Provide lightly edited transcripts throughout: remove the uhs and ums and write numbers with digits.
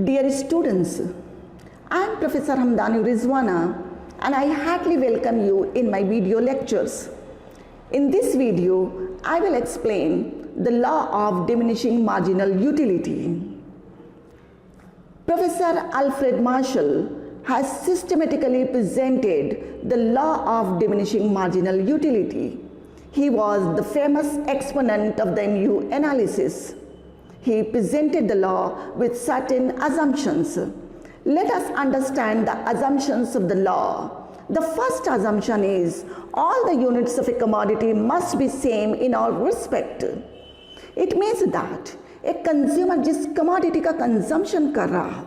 Dear students, I am Professor Hamdani Rizwana and I heartily welcome you in my video lectures. In this video, I will explain the law of diminishing marginal utility. Professor Alfred Marshall has systematically presented the law of diminishing marginal utility. He was the famous exponent of the MU analysis. He presented the law with certain assumptions. Let us understand the assumptions of the law. The first assumption is all the units of a commodity must be same in all respect. It means that एक consumer जिस commodity का consumption कर रहा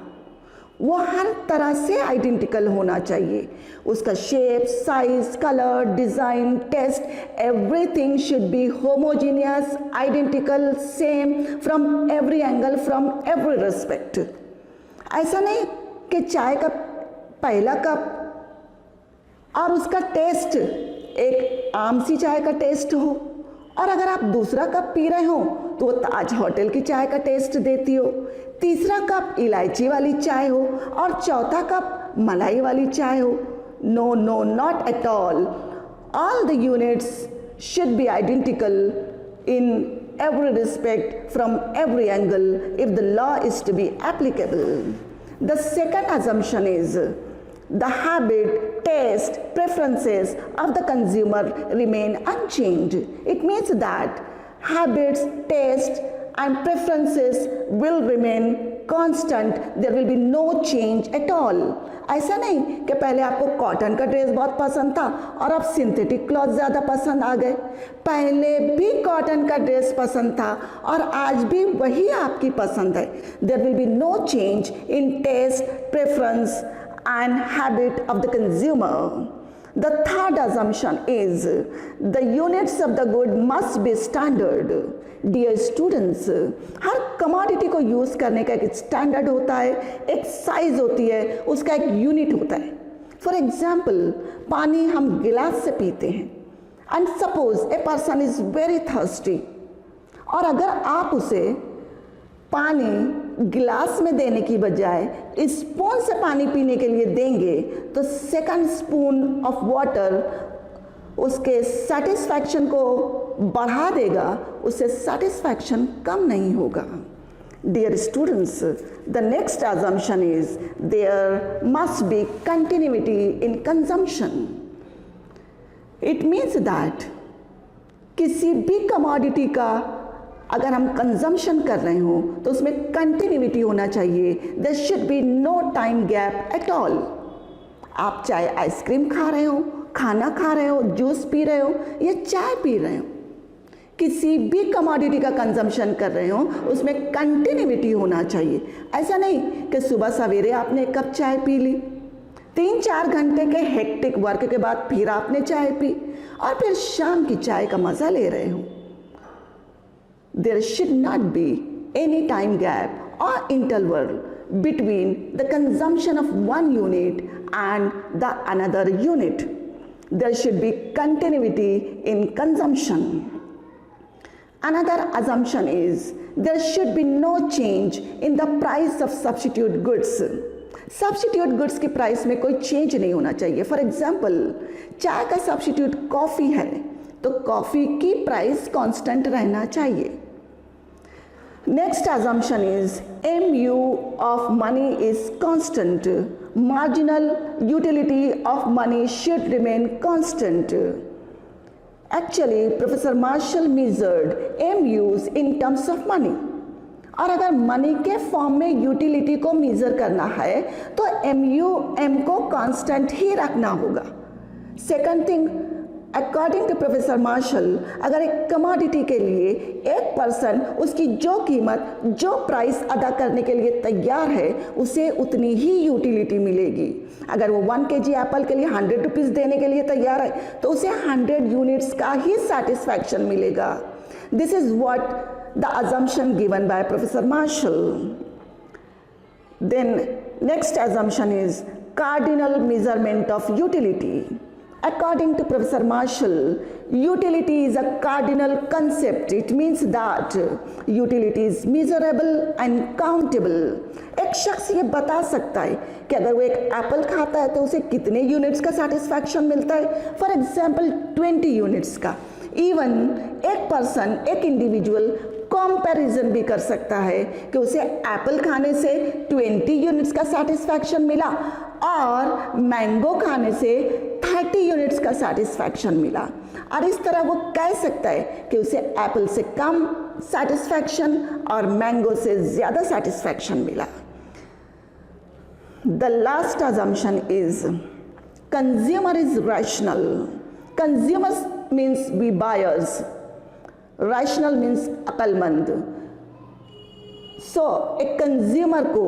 वो हर तरह से identical होना चाहिए. उसका shape, size, colour, design, taste, everything should be homogeneous, identical, same from every angle, from every respect. ऐसा नहीं कि चाय का पहला कप और उसका टेस्ट एक आम सी चाय का टेस्ट हो और अगर आप दूसरा कप पी रहे हो तो वो ताज होटल की चाय का टेस्ट देती हो, तीसरा कप इलायची वाली चाय हो और चौथा कप मलाई वाली चाय हो. No no, not at all. All the units should be identical in every respect from every angle if the law is to be applicable. The second assumption is the habit, taste, preferences of the consumer remain unchanged. It means that habits, taste and preferences will remain constant. There will be no change at all. ऐसा नहीं कि पहले आपको cotton का dress बहुत पसंद था और अब सिंथेटिक क्लॉथ ज़्यादा पसंद आ गए. पहले भी कॉटन का ड्रेस पसंद था और आज भी वही आपकी पसंद है. There will be no change in taste, preference and habit of the consumer. The third assumption is the units of the good must be standard. Dear students, her commodity को यूज़ करने का एक स्टैंडर्ड होता है, एक size होती है, उसका एक यूनिट होता है. फॉर एग्जाम्पल, पानी हम गिलास से पीते हैं and suppose a person is very thirsty और अगर आप उसे पानी गिलास में देने की बजाय स्पून से पानी पीने के लिए देंगे तो सेकंड स्पून ऑफ वाटर उसके सेटिस्फैक्शन को बढ़ा देगा, उससे सेटिस्फैक्शन कम नहीं होगा. Dear students, the next assumption is there must be continuity in consumption. It means that किसी भी कमोडिटी का अगर हम कंजम्पशन कर रहे हो तो उसमें कंटिन्यूटी होना चाहिए. There should be no time gap at all. आप चाहे आइसक्रीम खा रहे हो, खाना खा रहे हो, जूस पी रहे हो या चाय पी रहे हो, किसी भी कमोडिटी का कंजम्पशन कर रहे हो उसमें कंटिन्यूटी होना चाहिए. ऐसा नहीं कि सुबह सवेरे आपने एक कप चाय पी ली, 3-4 घंटे के हेक्टिक वर्क के बाद फिर आपने चाय पी और फिर शाम की चाय का मज़ा ले रहे हो. There should not be any time gap or interval between the consumption of one unit and the another unit. There should be continuity in consumption. Another assumption is there should be no change in the price of substitute goods. Substitute goods की price में कोई change नहीं होना चाहिए. For example, चाय का substitute coffee है तो कॉफ़ी की प्राइस कांस्टेंट रहना चाहिए. Next assumption is MU of money is constant. Marginal utility of money should remain constant. Actually, Professor Marshall measured MUs in terms of money. और अगर money के फॉर्म में utility को मेजर करना है तो MU को कांस्टेंट ही रखना होगा. Second thing, according to professor Marshall, अगर एक कमोडिटी के लिए एक पर्सन उसकी जो कीमत, जो प्राइस अदा करने के लिए तैयार है उसे उतनी ही यूटिलिटी मिलेगी. अगर वो 1 kg एप्पल के लिए 100 रुपीज़ देने के लिए तैयार है तो उसे 100 यूनिट्स का ही सेटिस्फैक्शन मिलेगा. This is what the assumption given by Professor Marshall. Then next assumption is cardinal measurement of utility. According to Professor Marshall, utility is a cardinal concept. It means that utility is measurable and countable. एक एक शख्स ये बता सकता है कि अगर वो एक एप्पल खाता है तो उसे कितने यूनिट्स का सेटिस्फैक्शन मिलता है? फॉर एग्जाम्पल 20 यूनिट्स का। इवन एक पर्सन, एक इंडिविजुअल कंपैरिजन भी कर सकता है कि उसे एप्पल खाने से 20 यूनिट्स का सेटिस्फैक्शन मिला और मैंगो खाने से 30 यूनिट्स का सेटिस्फैक्शन मिला, और इस तरह वो कह सकता है कि उसे एप्पल से कम सेटिस्फैक्शन और मैंगो से ज़्यादा सेटिस्फैक्शन मिला। The last assumption is consumer is rational. Consumers means we buyers. Rational means अक्लमंद। So एक कंज्यूमर को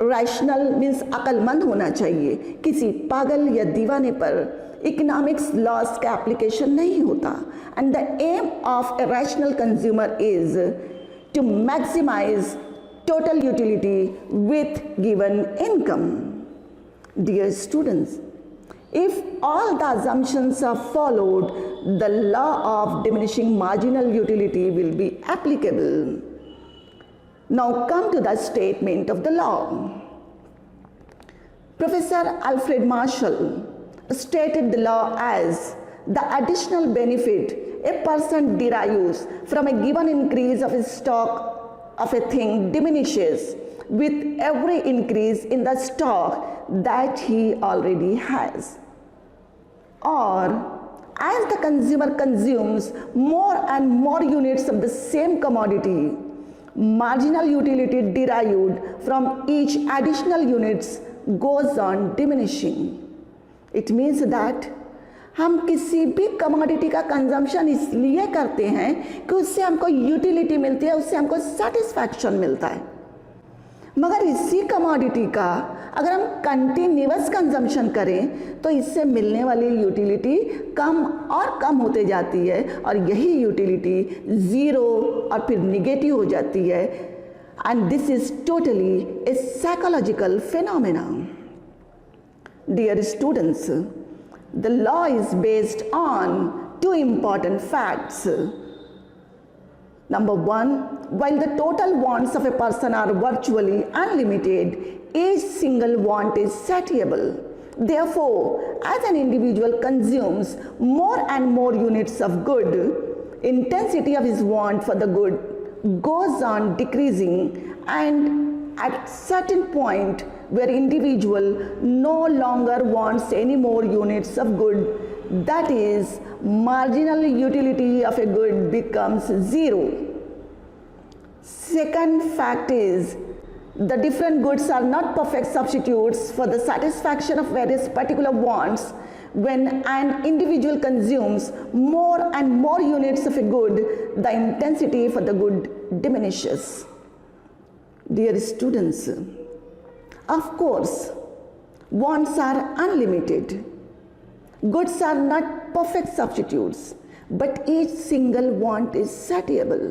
रैशनल मीन्स अक्लमंद होना चाहिए। किसी पागल या दीवाने पर इकोनॉमिक्स लॉज का एप्लीकेशन नहीं होता। And the aim of a rational consumer is to maximise total utility with given income. Dear students, if all the assumptions are followed, the law of diminishing marginal utility will be applicable. Now come to the statement of the law. Professor Alfred Marshall stated the law as the additional benefit a person derives from a given increase of his stock of a thing diminishes with every increase in the stock that he already has. Or as the consumer consumes more and more units of the same commodity, marginal utility derived from each additional units goes on diminishing. It means that हम किसी भी commodity का consumption इसलिए करते हैं कि उससे हमको यूटिलिटी मिलती है, उससे हमको सेटिस्फैक्शन मिलता है। मगर इसी कमोडिटी का अगर हम कंटिन्यूअस कंजम्पशन करें तो इससे मिलने वाली यूटिलिटी कम और कम होते जाती है, और यही यूटिलिटी ज़ीरो और फिर निगेटिव हो जाती है। And this is totally a psychological phenomena. Dear students, the law is based on two important facts. Number one, while the total wants of a person are virtually unlimited, each single want is satiable. Therefore, as an individual consumes more and more units of good, intensity of his want for the good goes on decreasing, and at certain point where individual no longer wants any more units of good, that is, marginal utility of a good becomes zero. Second fact is, the different goods are not perfect substitutes for the satisfaction of various particular wants. When an individual consumes more and more units of a good, the intensity for the good diminishes. Dear students, of course, wants are unlimited. Goods are not perfect substitutes, but each single want is satiable.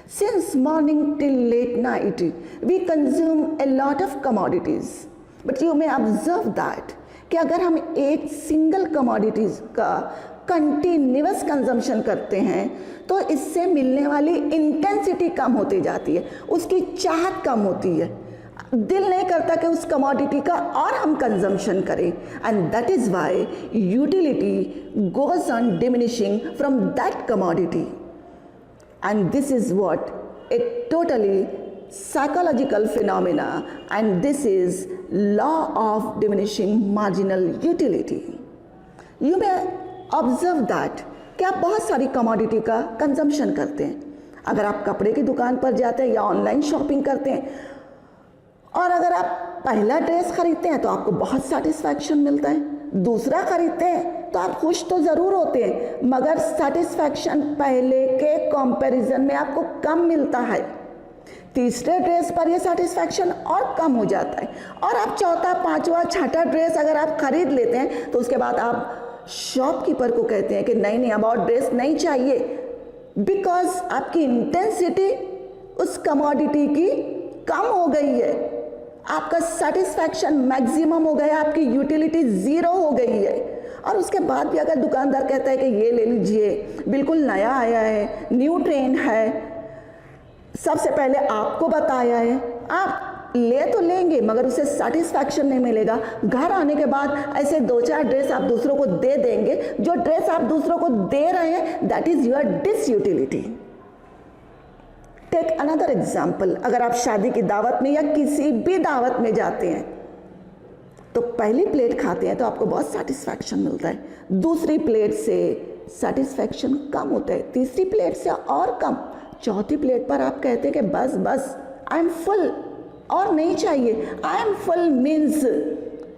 Since morning till late night, we consume a lot of commodities. But you may observe that कि अगर हम एक single commodities का continuous consumption करते हैं तो इससे मिलने वाली इंटेंसिटी कम होती जाती है, उसकी चाहत कम होती है, दिल नहीं करता कि उस कमोडिटी का और हम कंजम्पशन करें। And that is why utility goes on diminishing from that commodity. And this is what a totally psychological phenomena, and this is law of diminishing marginal utility. You may observe that कि आप बहुत सारी commodity का consumption करते हैं। अगर आप कपड़े की दुकान पर जाते हैं या ऑनलाइन शॉपिंग करते हैं, और अगर आप पहला ड्रेस खरीदते हैं तो आपको बहुत सेटिस्फैक्शन मिलता है, दूसरा खरीदते हैं तो आप खुश तो ज़रूर होते हैं, मगर सेटिस्फैक्शन पहले के कंपैरिजन में आपको कम मिलता है। तीसरे ड्रेस पर यह सेटिस्फैक्शन और कम हो जाता है, और आप चौथा, पांचवा, छठा ड्रेस अगर आप खरीद लेते हैं तो उसके बाद आप शॉपकीपर को कहते हैं कि नहीं नहीं, अब और ड्रेस नहीं चाहिए, बिकॉज आपकी इंटेंसिटी उस कमोडिटी की कम हो गई है, आपका सेटिस्फैक्शन मैक्सिमम हो गया, आपकी यूटिलिटी ज़ीरो हो गई है। और उसके बाद भी अगर दुकानदार कहता है कि ये ले लीजिए, बिल्कुल नया आया है, न्यू ट्रेंड है, सबसे पहले आपको बताया है, आप ले तो लेंगे मगर उसे सेटिस्फैक्शन नहीं मिलेगा। घर आने के बाद ऐसे 2-4 ड्रेस आप दूसरों को दे देंगे, जो ड्रेस आप दूसरों को दे रहे हैं that is your disutility. Take another example, अगर आप शादी की दावत में या किसी भी दावत में जाते हैं तो पहली प्लेट खाते हैं तो आपको बहुत सेटिस्फैक्शन मिलता है, दूसरी प्लेट से सेटिस्फैक्शन कम होता है, तीसरी प्लेट से और कम, चौथी प्लेट पर आप कहते हैं कि बस बस आई एम फुल और नहीं चाहिए। I am full means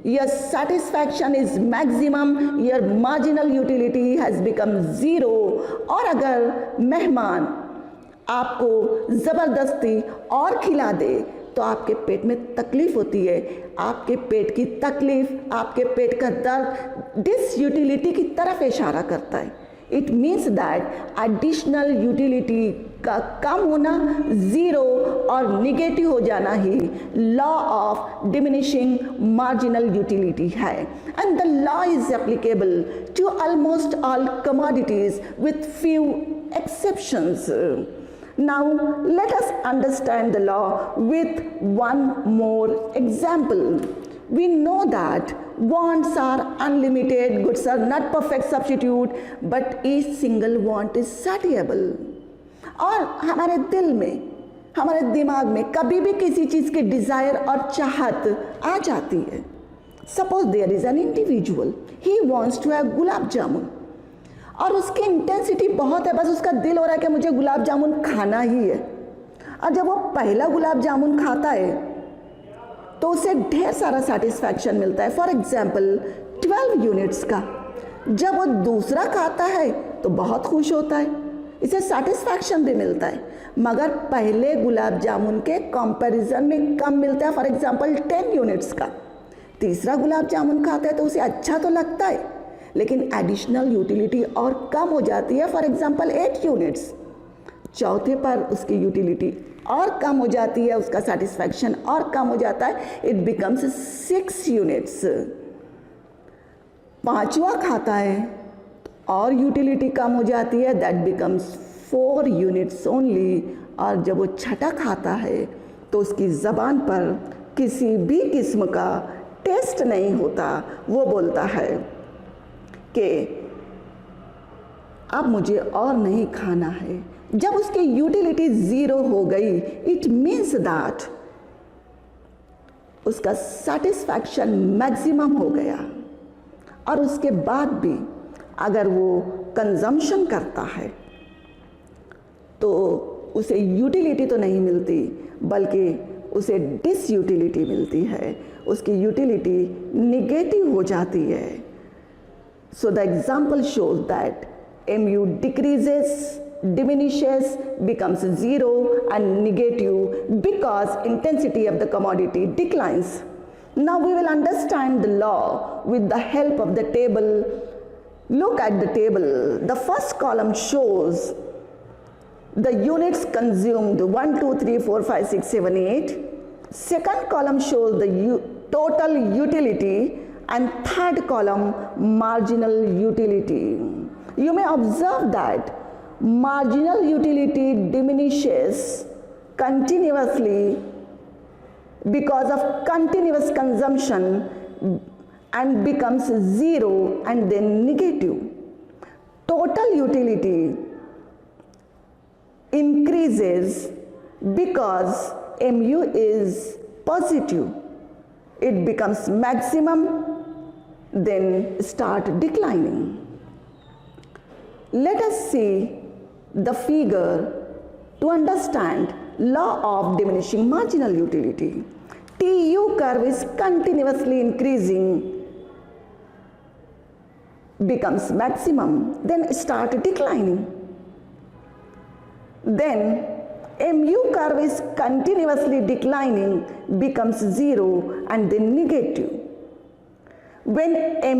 your satisfaction is maximum, your marginal utility has become zero. और अगर मेहमान आपको ज़बरदस्ती और खिला दे तो आपके पेट में तकलीफ होती है। आपके पेट की तकलीफ, आपके पेट का दर्द डिसयूटिलिटी की तरफ इशारा करता है। It means that additional utility का कम होना, ज़ीरो और निगेटिव हो जाना ही law of diminishing marginal utility है। And the law is applicable to almost all commodities with few exceptions. Now let us understand the law with one more example. We know that wants are unlimited, goods are not perfect substitute, but each single want is satiable. और हमारे दिल में, हमारे दिमाग में कभी भी किसी चीज़ की डिज़ायर और चाहत आ जाती है। Suppose there is an individual, he wants to have gulab jamun और उसकी इंटेंसिटी बहुत है, बस उसका दिल हो रहा है कि मुझे गुलाब जामुन खाना ही है। और जब वो पहला गुलाब जामुन खाता है तो उसे ढेर सारा सेटिस्फैक्शन मिलता है, फॉर एग्जाम्पल 12 यूनिट्स का। जब वो दूसरा खाता है तो बहुत खुश होता है, इसे सेटिस्फैक्शन भी मिलता है, मगर पहले गुलाब जामुन के कंपैरिजन में कम मिलता है, फॉर एग्जाम्पल 10 यूनिट्स का। तीसरा गुलाब जामुन खाता है तो उसे अच्छा तो लगता है, लेकिन एडिशनल यूटिलिटी और कम हो जाती है, फॉर एग्जाम्पल 8 यूनिट्स। चौथे पर उसकी यूटिलिटी और कम हो जाती है, उसका सेटिस्फैक्शन और कम हो जाता है, इट बिकम्स 6 यूनिट्स। पांचवा खाता है और यूटिलिटी कम हो जाती है, दैट बिकम्स 4 यूनिट्स ओनली। और जब वो छठा खाता है तो उसकी ज़बान पर किसी भी किस्म का टेस्ट नहीं होता, वो बोलता है कि अब मुझे और नहीं खाना है। जब उसकी यूटिलिटी ज़ीरो हो गई, इट मीन्स दैट उसका सेटिस्फैक्शन मैक्सिमम हो गया। और उसके बाद भी अगर वो कंजम्पशन करता है तो उसे यूटिलिटी तो नहीं मिलती, बल्कि उसे डिसयूटिलिटी मिलती है, उसकी यूटिलिटी निगेटिव हो जाती है। So the example shows that mu decreases, diminishes, becomes zero and negative because intensity of the commodity declines. Now we will understand the law with the help of the table. Look at the table. The first column shows the units consumed 1, 2, 3, 4, 5, 6, 7, 8. Second column shows the total utility and third column marginal utility. You may observe that marginal utility diminishes continuously because of continuous consumption and becomes zero and then negative. Total utility increases because mu is positive. It becomes maximum, then start declining. Let us see the figure to understand law of diminishing marginal utility. TU curve is continuously increasing, becomes maximum, then start declining. Then mu curve is continuously declining, becomes zero and then negative. When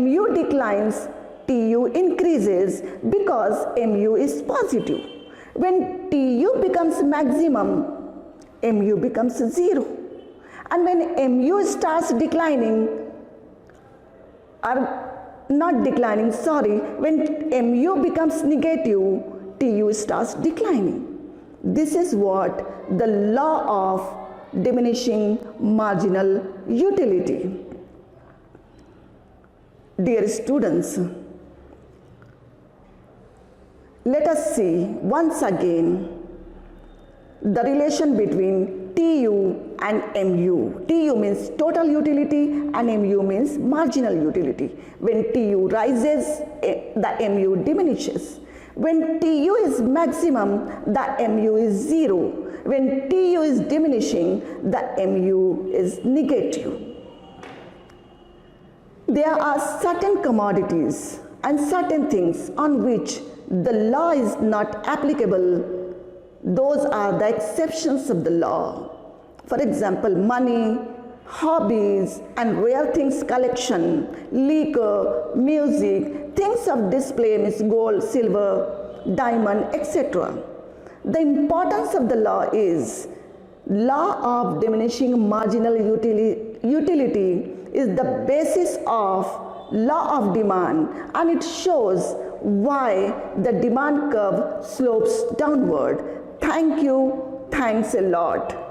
mu declines, Tu increases because mu is positive. When Tu becomes maximum, mu becomes zero. And when mu starts declining, or not declining, sorry, when mu becomes negative, Tu starts declining. This is what the law of diminishing marginal utility. Dear students, let us see once again the relation between TU and MU. TU means total utility and MU means marginal utility. When TU rises, the MU diminishes. When TU is maximum, the MU is zero. When TU is diminishing, the MU is negative. There are certain commodities and certain things on which the law is not applicable. Those are the exceptions of the law. For example, money, hobbies and rare things collection, liquor, music, things of display means gold, silver, diamond, etc. The importance of the law is law of diminishing marginal utility is the basis of law of demand, and it shows why the demand curve slopes downward. Thank you. Thanks a lot.